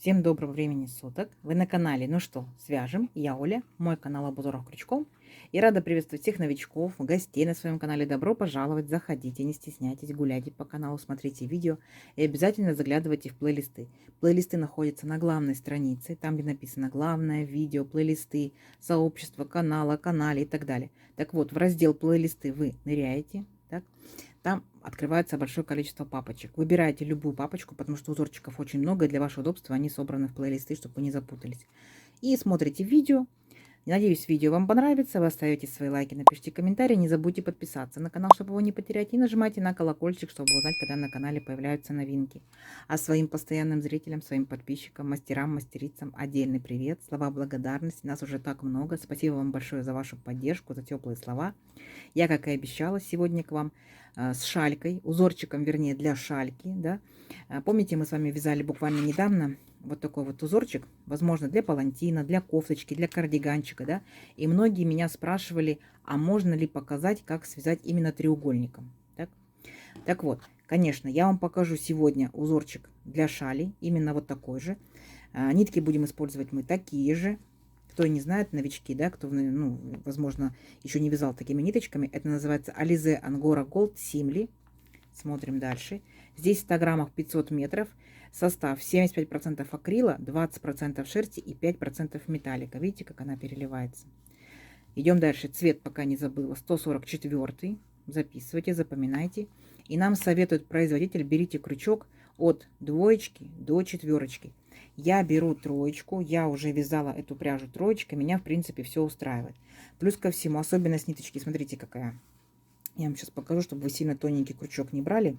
Всем доброго времени суток. Вы на канале «Ну что, свяжем?» Я Оля, мой канал об узорах крючком. И рада приветствовать всех новичков, гостей на своем канале. Добро пожаловать, заходите, не стесняйтесь, гуляйте по каналу, смотрите видео и обязательно заглядывайте в плейлисты. Плейлисты находятся на главной странице, там где написано «Главное», «Видео», «Плейлисты», «Сообщество», «Канала», «Канале» и так далее. Так вот, в раздел «Плейлисты» вы ныряете, так? Там открывается большое количество папочек. Выбирайте любую папочку, потому что узорчиков очень много, и для вашего удобства они собраны в плейлисты, чтобы вы не запутались. И смотрите видео. Надеюсь, видео вам понравится. Вы оставите свои лайки, напишите комментарии. Не забудьте подписаться на канал, чтобы его не потерять. И нажимайте на колокольчик, чтобы узнать, когда на канале появляются новинки. А своим постоянным зрителям, своим подписчикам, мастерам, мастерицам отдельный привет. Слова благодарности. Нас уже так много. Спасибо вам большое за вашу поддержку, за теплые слова. Я, как и обещала, сегодня к вам с шалькой, узорчиком, вернее, для шальки. Да? Помните, мы с вами вязали буквально недавно вот такой вот узорчик, возможно, для палантина, для кофточки, для кардиганчика, да, и многие меня спрашивали, а можно ли показать, как связать именно треугольником, так вот, конечно, я вам покажу сегодня узорчик для шали, именно вот такой же, нитки будем использовать мы такие же, кто не знает, новички, да, кто, ну, возможно, еще не вязал такими ниточками, это называется Alize Angora Gold Simli. Смотрим дальше. Здесь в 100 граммах 500 метров. Состав 75% акрила, 20% шерсти и 5% металлика. Видите, как она переливается. Идем дальше. Цвет пока не забыла. 144. Записывайте, запоминайте. И нам советует производитель, берите крючок от двоечки до четверочки. Я беру троечку. Я уже вязала эту пряжу троечкой. Меня, в принципе, все устраивает. Плюс ко всему, особенность ниточки. Смотрите, какая. Я вам сейчас покажу, чтобы вы сильно тоненький крючок не брали.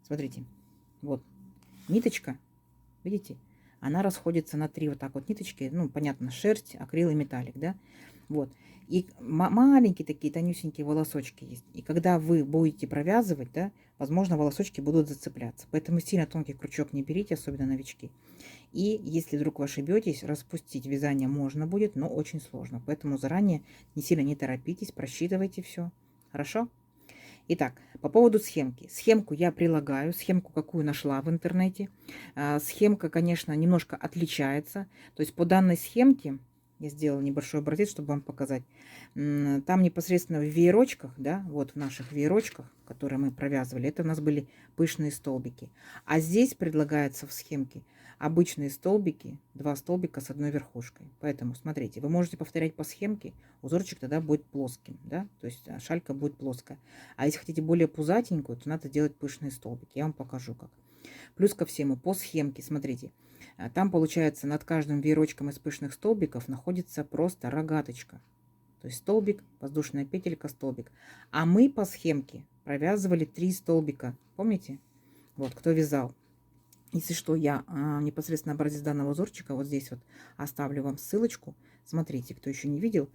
Смотрите, вот ниточка, видите, она расходится на 3 вот так вот ниточки. Ну, понятно, шерсть, акрил и металлик, да. Вот. И маленькие такие тонюсенькие волосочки есть. И когда вы будете провязывать, да, возможно, волосочки будут зацепляться. Поэтому сильно тонкий крючок не берите, особенно новички. И если вдруг вы ошибетесь, распустить вязание можно будет, но очень сложно. Поэтому заранее не сильно не торопитесь, просчитывайте все. Хорошо? Итак, по поводу схемки. Схемку я прилагаю, схемку какую нашла в интернете. Схемка, конечно, немножко отличается. То есть по данной схемке, я сделала небольшой образец, чтобы вам показать. Там непосредственно в веерочках, да, вот в наших веерочках, которые мы провязывали, это у нас были пышные столбики. А здесь предлагается в схемке обычные столбики, 2 столбика с одной верхушкой. Поэтому смотрите, вы можете повторять по схемке, узорчик тогда будет плоским, да, то есть шалька будет плоская. А если хотите более пузатенькую, то надо делать пышные столбики. Я вам покажу как. Плюс ко всему, по схемке, смотрите, там получается над каждым веерочком из пышных столбиков находится просто рогаточка. То есть столбик, воздушная петелька, столбик. А мы по схемке провязывали 3 столбика. Помните? Вот, кто вязал. Если что, я непосредственно образец данного узорчика вот здесь вот оставлю вам ссылочку. Смотрите, кто еще не видел,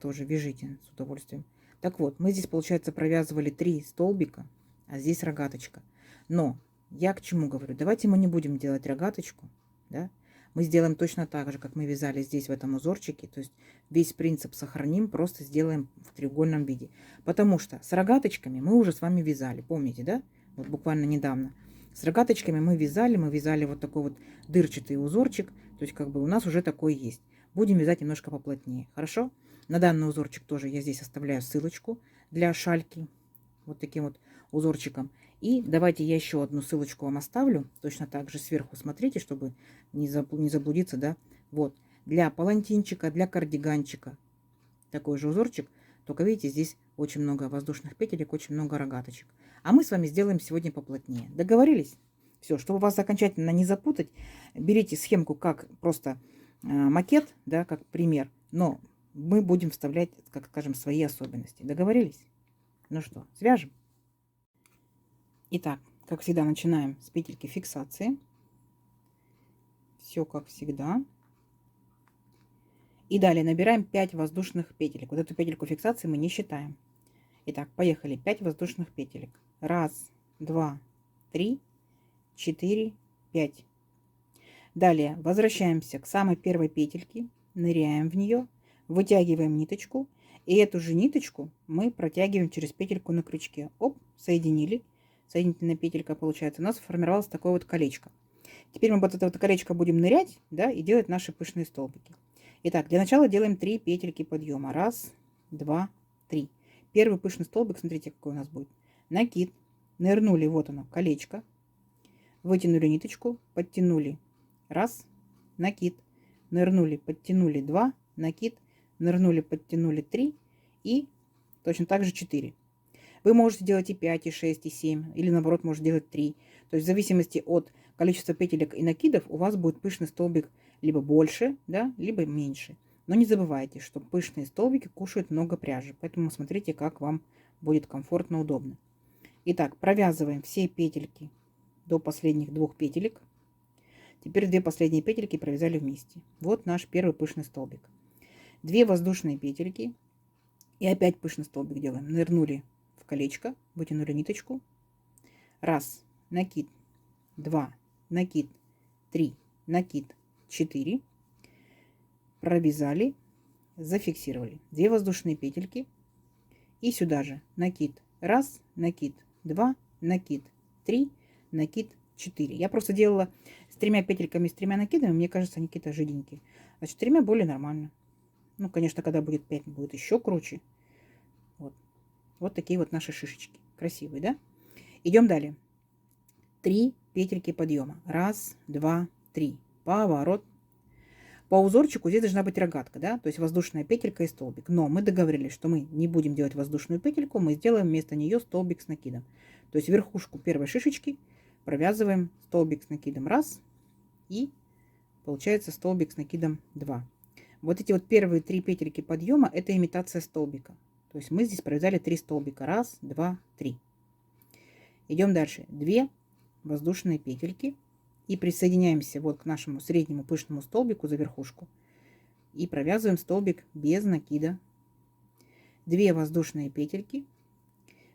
тоже вяжите с удовольствием. Так вот, мы здесь, получается, провязывали 3 столбика, а здесь рогаточка. Но я к чему говорю? Давайте мы не будем делать рогаточку, да? Мы сделаем точно так же, как мы вязали здесь в этом узорчике. То есть весь принцип сохраним, просто сделаем в треугольном виде. Потому что с рогаточками мы уже с вами вязали, помните, да? Вот буквально недавно. С рогаточками мы вязали вот такой вот дырчатый узорчик. То есть как бы у нас уже такой есть. Будем вязать немножко поплотнее. Хорошо? На данный узорчик тоже я здесь оставляю ссылочку для шальки. Вот таким вот узорчиком. И давайте я еще одну ссылочку вам оставлю. Точно так же сверху смотрите, чтобы не заблудиться, да. Вот. Для палантинчика, для кардиганчика. Такой же узорчик. Только видите, здесь очень много воздушных петелек, очень много рогаточек. А мы с вами сделаем сегодня поплотнее. Договорились? Все, чтобы вас окончательно не запутать, берите схемку как просто макет, да, как пример. Но мы будем вставлять, как скажем, свои особенности. Договорились? Ну что, свяжем? Итак, как всегда, начинаем с петельки фиксации. Все как всегда. И далее набираем 5 воздушных петелек. Вот эту петельку фиксации мы не считаем. Итак, поехали. 5 воздушных петелек. 1, 2, 3, 4, 5. Далее возвращаемся к самой первой петельке. Ныряем в нее. Вытягиваем ниточку. И эту же ниточку мы протягиваем через петельку на крючке. Оп, соединили. Соединительная петелька получается. У нас сформировалось такое вот колечко. Теперь мы вот это вот колечко будем нырять, да, и делать наши пышные столбики. Итак, для начала делаем 3 петельки подъема. Раз, два, три. Первый пышный столбик, смотрите, какой у нас будет. Накид, нырнули, вот оно, колечко, вытянули ниточку, подтянули. Раз, накид, нырнули, подтянули 2, накид, нырнули, подтянули 3 и точно так же 4. Вы можете делать и 5, и 6, и 7, или наоборот, можете делать 3. То есть в зависимости от количества петелек и накидов у вас будет пышный столбик либо больше, да, либо меньше. Но не забывайте, что пышные столбики кушают много пряжи, поэтому смотрите, как вам будет комфортно, удобно. Итак, провязываем все петельки до последних 2 петелек. Теперь 2 последние петельки провязали вместе. Вот наш первый пышный столбик. 2 воздушные петельки и опять пышный столбик делаем. Нырнули в колечко, вытянули ниточку. Раз, накид, 2, накид, 3, накид, 4. Провязали, зафиксировали. 2 воздушные петельки и сюда же накид. Раз, накид, 2, накид, 3, накид, 4. Я просто делала с 3 петельками, с 3 накидами. Мне кажется, они какие-то жиденькие. А с 4 более нормально. Ну, конечно, когда будет 5, будет еще круче. Вот. Вот такие вот наши шишечки. Красивые, да? Идем далее. 3 петельки подъема. Раз, два, три. Поворот. По узорчику здесь должна быть рогатка, да? То есть воздушная петелька и столбик. Но мы договорились, что мы не будем делать воздушную петельку. Мы сделаем вместо нее столбик с накидом. То есть верхушку первой шишечки провязываем столбик с накидом. Раз. И получается столбик с накидом 2. Вот эти вот первые 3 петельки подъема – это имитация столбика. То есть мы здесь провязали 3 столбика. Раз, два, три. Идем дальше. 2 воздушные петельки. И присоединяемся вот к нашему среднему пышному столбику за верхушку. И провязываем столбик без накида. 2 воздушные петельки.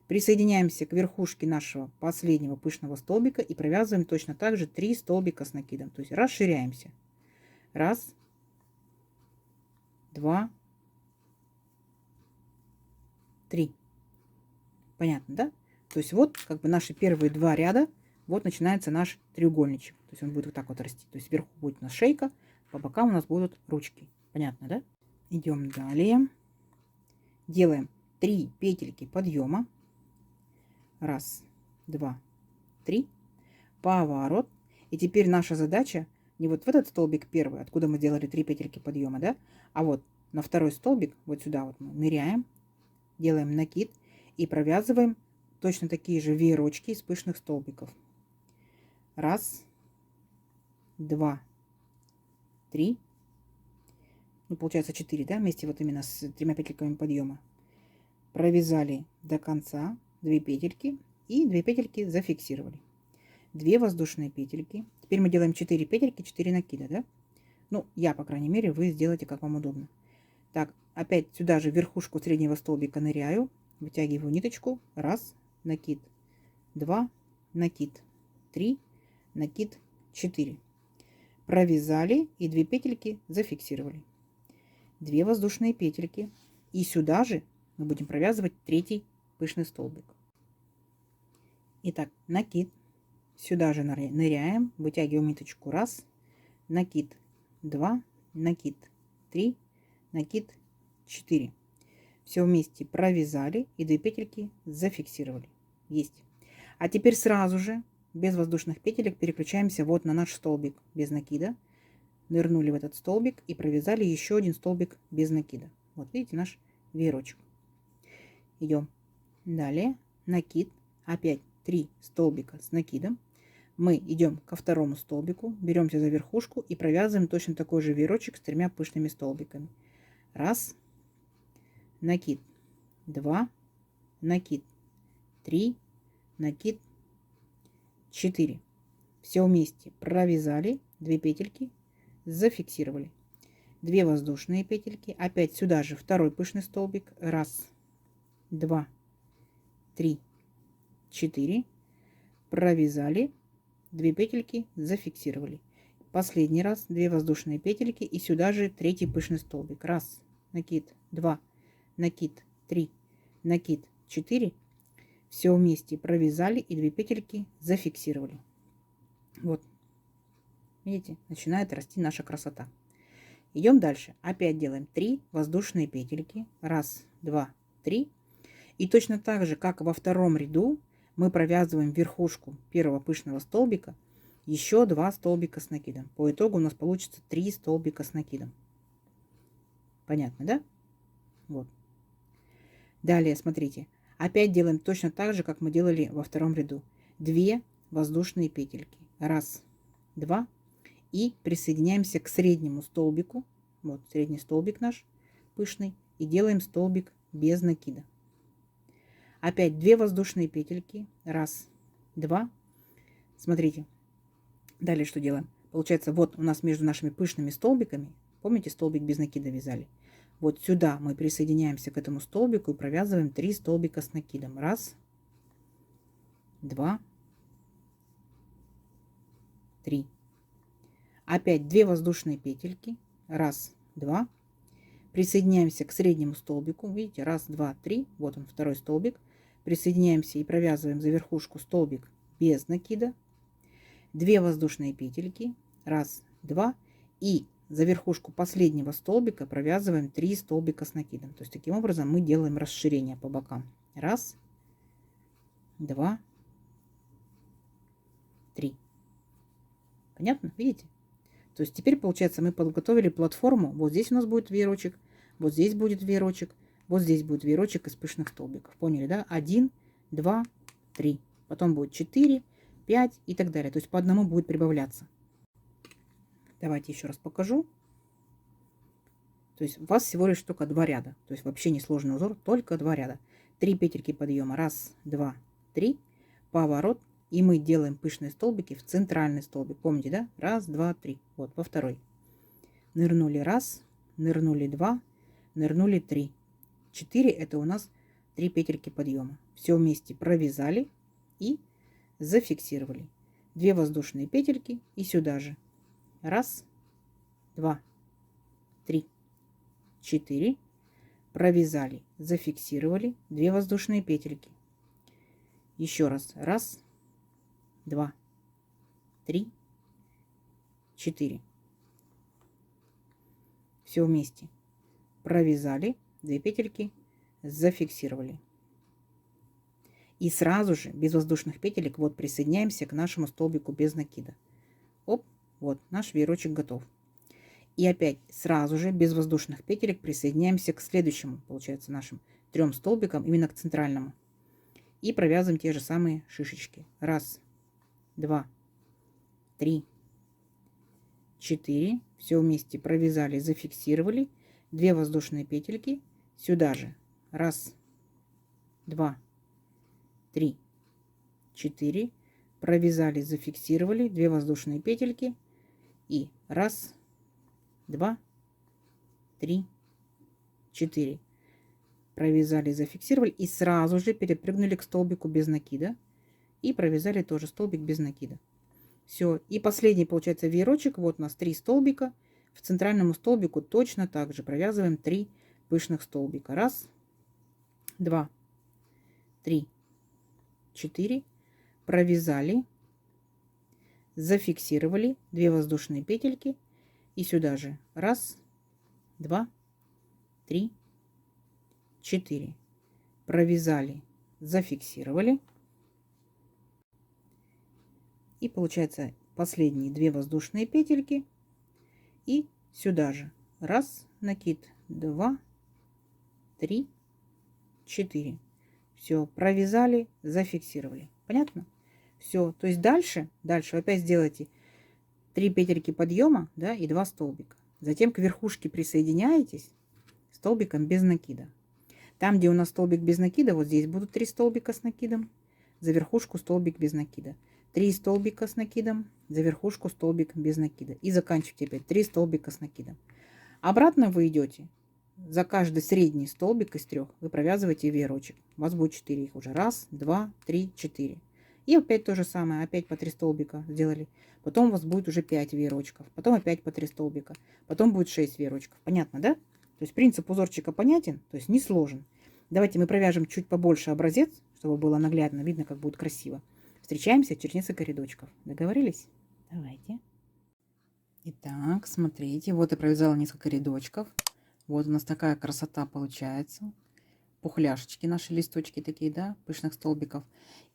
Присоединяемся к верхушке нашего последнего пышного столбика и провязываем точно так же 3 столбика с накидом. То есть расширяемся. Раз, два, три. Понятно, да? То есть вот как бы наши первые 2 ряда. Вот начинается наш треугольничек. То есть он будет вот так вот расти. То есть вверху будет у нас шейка, по бокам у нас будут ручки. Понятно, да? Идем далее. Делаем 3 петельки подъема. Раз, два, три. Поворот. И теперь наша задача не вот в этот столбик первый, откуда мы сделали 3 петельки подъема, да? А вот на второй столбик, вот сюда вот мы ныряем, делаем накид и провязываем точно такие же веерочки из пышных столбиков. Раз, два, три. Ну, получается 4, да, вместе вот именно с 3 петельками подъема. Провязали до конца 2 петельки и 2 петельки зафиксировали. 2 воздушные петельки. Теперь мы делаем 4 петельки, 4 накида, да? Ну, я, по крайней мере, вы сделайте, как вам удобно. Так, опять сюда же в верхушку среднего столбика ныряю, вытягиваю ниточку. Раз, накид, 2, накид, 3, накид, 4. Провязали и 2 петельки зафиксировали. 2 воздушные петельки. И сюда же мы будем провязывать 3 пышный столбик. Итак, накид. Сюда же ныряем, вытягиваем ниточку. Раз, накид, 2, накид, 3, накид, 4. Все вместе провязали и 2 петельки зафиксировали. Есть. А теперь сразу же без воздушных петелек переключаемся вот на наш столбик без накида. Нырнули в этот столбик и провязали еще один столбик без накида. Вот видите наш веерочек. Идем далее. Накид. Опять 3 столбика с накидом. Мы идем ко второму столбику, беремся за верхушку и провязываем точно такой же веерочек с 3 пышными столбиками. Раз, накид, 2, накид, 3, накид, 4. Все вместе провязали 2 петельки, зафиксировали. 2 воздушные петельки. Опять сюда же второй пышный столбик. Раз, два, три, 4. Провязали. 2 петельки, зафиксировали. Последний раз 2 воздушные петельки и сюда же 3 пышный столбик. Раз, накид, 2, накид, 3, накид, 4. Все вместе провязали и 2 петельки зафиксировали. Вот. Видите, начинает расти наша красота. Идем дальше. Опять делаем 3 воздушные петельки. Раз, два, три. И точно так же, как во втором ряду, мы провязываем верхушку первого пышного столбика еще 2 столбика с накидом. По итогу у нас получится 3 столбика с накидом. Понятно, да? Вот. Далее, смотрите. Опять делаем точно так же, как мы делали во втором ряду. 2 воздушные петельки. Раз, два. И присоединяемся к среднему столбику. Вот средний столбик наш пышный. И делаем столбик без накида. Опять 2 воздушные петельки. Раз, два. Смотрите. Далее что делаем? Получается, вот у нас между нашими пышными столбиками, помните, столбик без накида вязали? Вот сюда мы присоединяемся к этому столбику и провязываем 3 столбика с накидом. Раз, два, три. Опять 2 воздушные петельки. Раз, два. Присоединяемся к среднему столбику. Видите, раз, два, три. Вот он, второй столбик. Присоединяемся и провязываем за верхушку столбик без накида. 2 воздушные петельки. Раз, два. И за верхушку последнего столбика провязываем 3 столбика с накидом. То есть таким образом мы делаем расширение по бокам. Раз, два, три. Понятно? Видите? То есть теперь, получается, мы подготовили платформу. Вот здесь у нас будет веерочек, вот здесь будет веерочек, вот здесь будет веерочек из пышных столбиков. Поняли, да? 1, 2, 3. Потом будет 4, 5 и так далее. То есть по одному будет прибавляться. Давайте еще раз покажу. То есть у вас всего лишь только 2 ряда. То есть вообще не сложный узор, только 2 ряда. 3 петельки подъема. Раз, два, три. Поворот. И мы делаем пышные столбики в центральный столбик. Помните, да? Раз, два, три. Вот, во второй. Нырнули раз, нырнули два, нырнули три. 4 это у нас 3 петельки подъема. Все вместе провязали и зафиксировали. 2 воздушные петельки и сюда же. Раз, два, три, 4. Провязали, зафиксировали. 2 воздушные петельки. Еще раз. Раз, два, три, 4. Все вместе провязали, 2 петельки, зафиксировали. И сразу же без воздушных петелек вот присоединяемся к нашему столбику без накида. Оп, вот наш веерочек готов. И опять сразу же без воздушных петелек присоединяемся к следующему, получается, нашим 3 столбикам, именно к центральному. И провязываем те же самые шишечки. Раз, два, три, 4. Все вместе провязали, зафиксировали. 2 воздушные петельки. Сюда же. Раз, два, три, 4. Провязали, зафиксировали. 2 воздушные петельки. И раз, два, три, 4. Провязали, зафиксировали. И сразу же перепрыгнули к столбику без накида. И провязали тоже столбик без накида. Все. И последний, получается, веерочек. Вот у нас 3 столбика. В центральному столбику точно так же провязываем 3 пышных столбика. Раз, два, три, 4. Провязали, зафиксировали. 2 воздушные петельки. И сюда же. Раз, два, три, 4. Провязали, зафиксировали. И получается последние 2 воздушные петельки. И сюда же. Раз, накид, два, три, 4. Все, провязали, зафиксировали. Понятно? Все. То есть дальше опять сделайте 3 петельки подъема, да, и 2 столбика. Затем к верхушке присоединяетесь столбиком без накида. Там, где у нас столбик без накида, вот здесь будут 3 столбика с накидом. За верхушку столбик без накида. 3 столбика с накидом, за верхушку столбик без накида. И заканчивайте опять 3 столбика с накидом. Обратно вы идете. За каждый средний столбик из 3 вы провязываете веерочек. У вас будет 4 их уже. Раз, два, три, 4. И опять то же самое. Опять по 3 столбика сделали. Потом у вас будет уже 5 веерочков. Потом опять по 3 столбика. Потом будет 6 веерочков. Понятно, да? То есть принцип узорчика понятен, то есть не сложен. Давайте мы провяжем чуть побольше образец, чтобы было наглядно видно, как будет красиво. Встречаемся через несколько рядочков. Договорились? Давайте. Итак, смотрите, вот я провязала несколько рядочков. Вот у нас такая красота получается. Пухляшечки, наши листочки такие, да, пышных столбиков.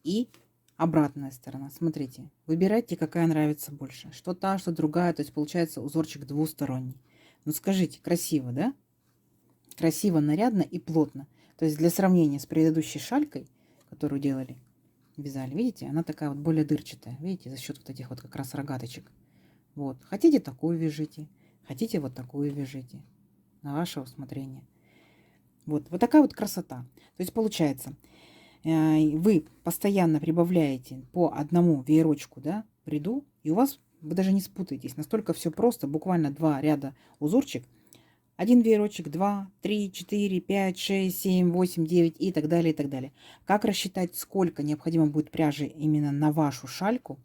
И обратная сторона. Смотрите, выбирайте, какая нравится больше. Что та, что другая. То есть получается узорчик двусторонний. Ну скажите, красиво, да? Красиво, нарядно и плотно. То есть для сравнения с предыдущей шалькой, которую делали, вязали, видите, она такая вот более дырчатая. Видите, за счет вот этих вот как раз рогаточек. Вот. Хотите такую вяжите, хотите вот такую вяжите. На ваше усмотрение. Вот, вот такая вот красота. То есть получается, вы постоянно прибавляете по одному веерочку, да, в ряду, и у вас, вы даже не спутаетесь. Настолько все просто, буквально 2 ряда узорчик. Один веерочек, 2, 3, 4, 5, 6, 7, 8, 9 и так далее, и так далее. Как рассчитать, сколько необходимо будет пряжи именно на вашу шальку?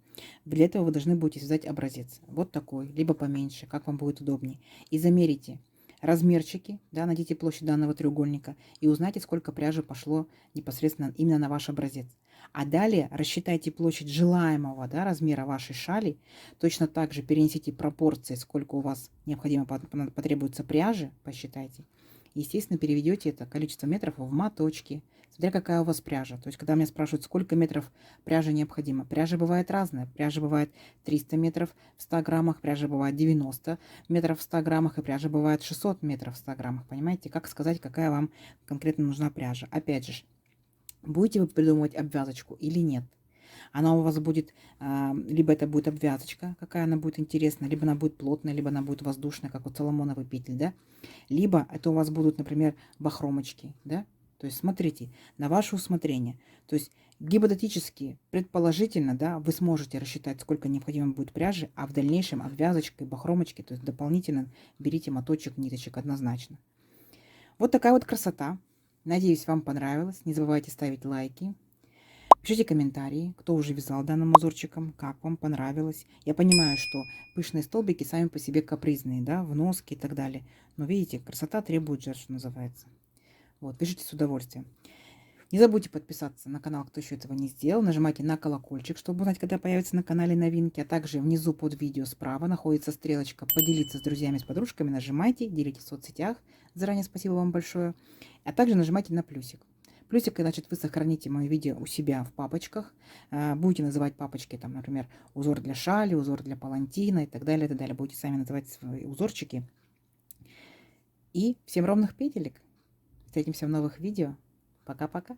Для этого вы должны будете создать образец. Вот такой, либо поменьше, как вам будет удобнее. И замерите размерчики, да, найдите площадь данного треугольника и узнайте, сколько пряжи пошло непосредственно именно на ваш образец. А далее рассчитайте площадь желаемого, да, размера вашей шали. Точно так же перенесите пропорции, сколько у вас необходимо потребуется пряжи, посчитайте. Естественно, переведете это количество метров в моточки, смотря какая у вас пряжа. То есть, когда меня спрашивают, сколько метров пряжи необходимо, пряжа бывает разная. Пряжа бывает 300 метров в 100 граммах, пряжа бывает 90 метров в 100 граммах, и пряжа бывает 600 метров в 100 граммах. Понимаете, как сказать, какая вам конкретно нужна пряжа. Опять же, будете вы придумывать обвязочку или нет. Она у вас будет, либо это будет обвязочка, какая она будет интересная, либо она будет плотная, либо она будет воздушная, как у соломоновой петли, да. Либо это у вас будут, например, бахромочки, да. То есть смотрите, на ваше усмотрение. То есть гипотетически, предположительно, да, вы сможете рассчитать, сколько необходимо будет пряжи, а в дальнейшем обвязочкой, бахромочки, то есть дополнительно берите моточек, ниточек однозначно. Вот такая вот красота. Надеюсь, вам понравилось. Не забывайте ставить лайки. Пишите комментарии, кто уже вязал данным узорчиком, как вам понравилось. Я понимаю, что пышные столбики сами по себе капризные, да, в носке и так далее. Но видите, красота требует жертв, что называется. Вот, пишите с удовольствием. Не забудьте подписаться на канал, кто еще этого не сделал. Нажимайте на колокольчик, чтобы узнать, когда появятся на канале новинки. А также внизу под видео справа находится стрелочка «Поделиться с друзьями, с подружками». Нажимайте, делитесь в соцсетях. Заранее спасибо вам большое. А также нажимайте на плюсик. Плюсик, значит, вы сохраните мое видео у себя в папочках. Будете называть папочки, там, например, узор для шали, узор для палантина и так далее, и так далее. Будете сами называть свои узорчики. И всем ровных петелек. Встретимся в новых видео. Пока-пока.